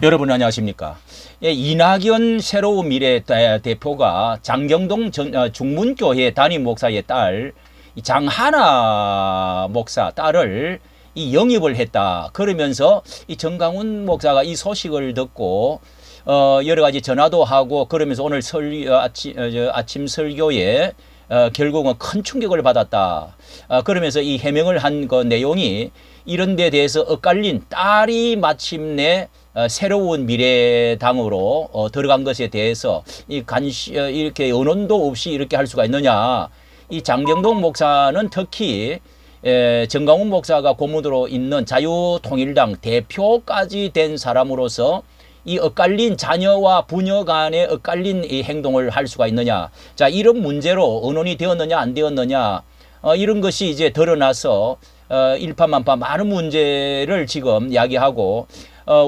여러분 안녕하십니까? 예, 이낙연 새로운 미래 대표가 장경동 중문교회 담임 목사의 딸 장하나 목사 딸을 영입을 했다. 그러면서 이 정강훈 목사가 이 소식을 듣고 여러 가지 전화도 하고 그러면서 오늘 아침 설교에 결국은 큰 충격을 받았다. 그러면서 이 해명을 한 그 내용이 이런 데 대해서 엇갈린 딸이 마침내 새로운 미래당으로 들어간 것에 대해서 이렇게 언론도 없이 이렇게 할 수가 있느냐. 이 장경동 목사는 특히 정강훈 목사가 고문으로 있는 자유통일당 대표까지 된 사람으로서 이 엇갈린 자녀와 부녀 간의 엇갈린 이 행동을 할 수가 있느냐. 자, 이런 문제로 언론이 되었느냐 안 되었느냐. 이런 것이 이제 드러나서 일파만파 많은 문제를 지금 이야기하고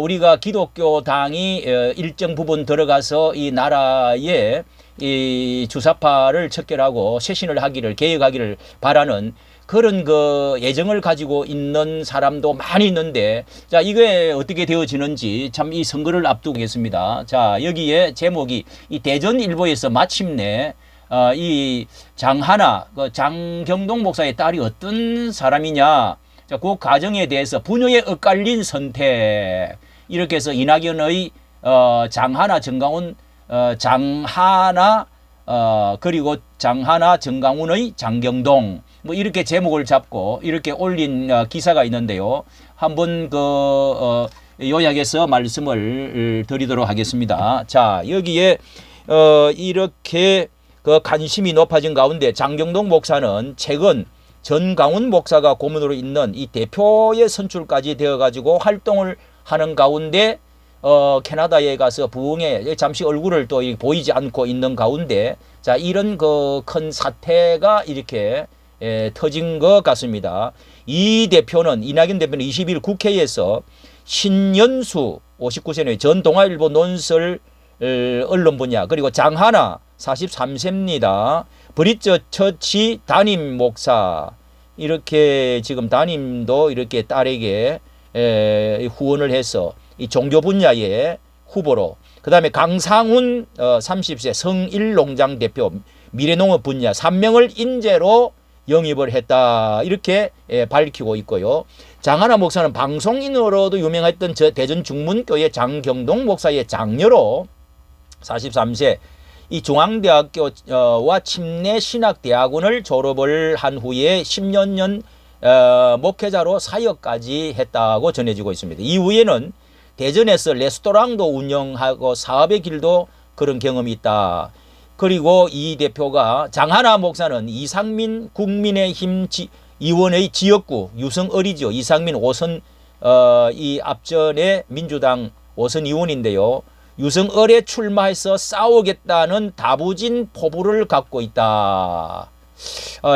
우리가 기독교 당이 일정 부분 들어가서 이 나라의 이 주사파를 척결하고 쇄신을 하기를 개혁하기를 바라는 그런 그 예정을 가지고 있는 사람도 많이 있는데, 자, 이게 어떻게 되어지는지 참 이 선거를 앞두겠습니다. 자, 여기에 제목이 이 대전일보에서 마침내 이 장하나 장경동 목사의 딸이 어떤 사람이냐, 자, 그 과정에 대해서 부녀의 엇갈린 선택, 이렇게 해서 이낙연의 장하나 정강훈 장하나 그리고 장하나 정강훈의 장경동, 뭐 이렇게 제목을 잡고 이렇게 올린 기사가 있는데요. 한번 요약해서 말씀을 드리도록 하겠습니다. 자, 여기에 이렇게 그 관심이 높아진 가운데 장경동 목사는 최근 전강훈 목사가 고문으로 있는 이 대표의 선출까지 되어가지고 활동을 하는 가운데 캐나다에 가서 부흥에 잠시 얼굴을 또 보이지 않고 있는 가운데, 자, 이런 그 큰 사태가 이렇게 터진 것 같습니다. 이낙연 대표는 20일 국회에서 신연수 59세의 전 동아일보 논설 언론 분야, 그리고 장하나 43세입니다. 브리처 처치 담임 목사, 이렇게 지금 담임도 이렇게 딸에게 후원을 해서 이 종교 분야의 후보로, 그 다음에 강상훈 30세 성일농장 대표 미래농업 분야 3명을 인재로 영입을 했다, 이렇게 밝히고 있고요. 장하나 목사는 방송인으로도 유명했던 대전 중문교회 장경동 목사의 장녀로 43세 이 중앙대학교와 침례신학대학원을 졸업을 한 후에 10여 년 목회자로 사역까지 했다고 전해지고 있습니다. 이후에는 대전에서 레스토랑도 운영하고 사업의 길도 그런 경험이 있다. 그리고 이 대표가 장하나 목사는 이상민 국민의힘 의원의 지역구 유성어리죠. 이상민 5선 이 앞전에 민주당 5선 의원인데요. 유성을에 출마해서 싸우겠다는 다부진 포부를 갖고 있다.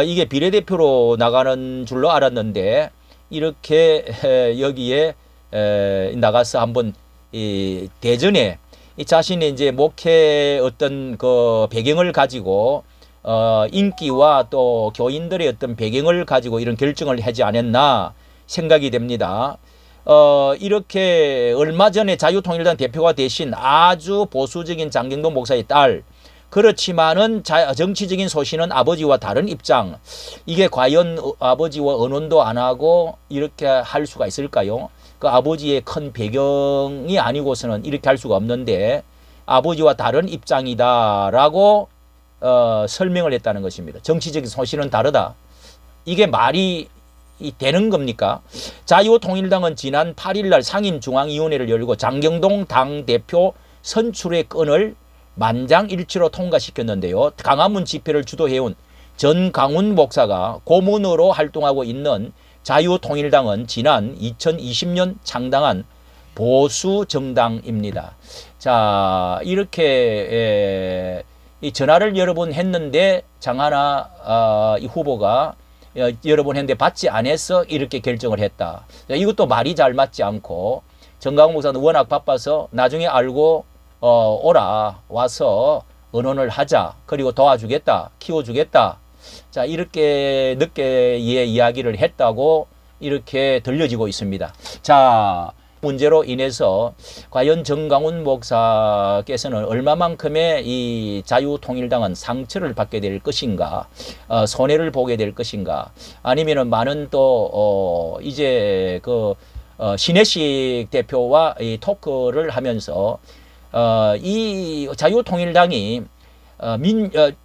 이게 비례대표로 나가는 줄로 알았는데 이렇게 여기에 나가서 한번 이 대전에 이 자신의 이제 목회 어떤 그 배경을 가지고 인기와 또 교인들의 어떤 배경을 가지고 이런 결정을 하지 않았나 생각이 됩니다. 이렇게 얼마 전에 자유통일당 대표가 되신 아주 보수적인 장경동 목사의 딸, 그렇지만은 정치적인 소신은 아버지와 다른 입장, 이게 과연 아버지와 언론도 안 하고 이렇게 할 수가 있을까요? 그 아버지의 큰 배경이 아니고서는 이렇게 할 수가 없는데 아버지와 다른 입장이다라고 설명을 했다는 것입니다. 정치적인 소신은 다르다. 이게 말이 되는 겁니까? 자유통일당은 지난 8일날 상임중앙위원회를 열고 장경동 당대표 선출의 건을 만장일치로 통과시켰는데요. 강화문 집회를 주도해온 전강훈 목사가 고문으로 활동하고 있는 자유통일당은 지난 2020년 창당한 보수 정당입니다. 자, 이렇게 이 전화를 여러 번 했는데 장하나 이 후보가 여러 번 했는데 받지 않아서 이렇게 결정을 했다. 이것도 말이 잘 맞지 않고, 정강훈 목사는 워낙 바빠서 나중에 알고 오라, 와서 언론을 하자, 그리고 도와주겠다, 키워주겠다, 자, 이렇게 늦게 이야기를 했다고 이렇게 들려지고 있습니다. 자, 문제로 인해서 과연 정강훈 목사께서는 얼마만큼의 이 자유통일당은 상처를 받게 될 것인가, 손해를 보게 될 것인가, 아니면은 많은 또 이제 그 신혜식 대표와 이 토크를 하면서 이 자유통일당이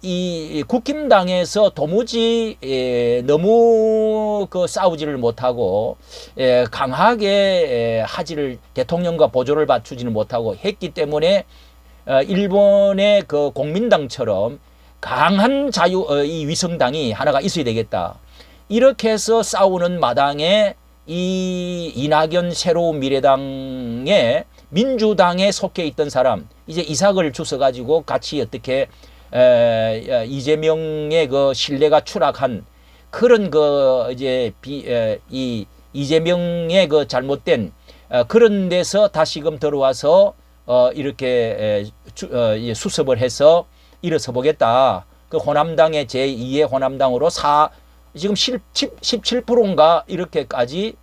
이 국힘당에서 도무지 너무 그 싸우지를 못하고 강하게 하지를 대통령과 보조를 받추지는 못하고 했기 때문에 일본의 그 공민당처럼 강한 이 위성당이 하나가 있어야 되겠다. 이렇게 해서 싸우는 마당에 이 이낙연 새로운 미래당의 민주당에 속해 있던 사람 이제 이삭을 주워 가지고 같이 어떻게 이재명의 그 신뢰가 추락한 그런 그 이제 이 이재명의 그 잘못된 그런 데서 다시금 들어와서 이렇게 수습을 해서 일어서 보겠다. 그 호남당의 제2의 호남당으로 지금 17%인가 이렇게까지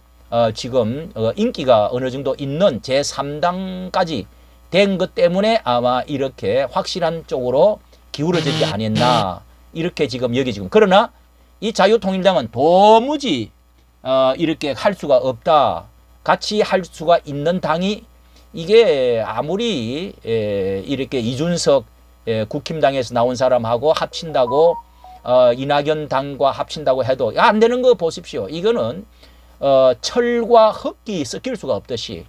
지금 인기가 어느 정도 있는 제3당까지 된 것 때문에 아마 이렇게 확실한 쪽으로 기울어지지 않았나 이렇게 지금 여기지금. 그러나 이 자유통일당은 도무지 이렇게 할 수가 없다. 같이 할 수가 있는 당이 이게 아무리 이렇게 이준석 국힘당에서 나온 사람하고 합친다고 이낙연 당과 합친다고 해도 안 되는 거 보십시오. 이거는 철과 흙이 섞일 수가 없듯이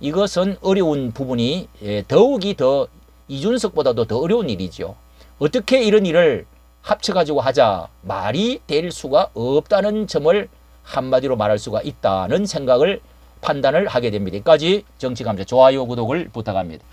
이것은 어려운 부분이 더욱이 더 이준석보다도 더 어려운 일이죠. 어떻게 이런 일을 합쳐가지고 하자 말이 될 수가 없다는 점을 한마디로 말할 수가 있다는 생각을 판단을 하게 됩니다. 여기까지 정치감사 좋아요 구독을 부탁합니다.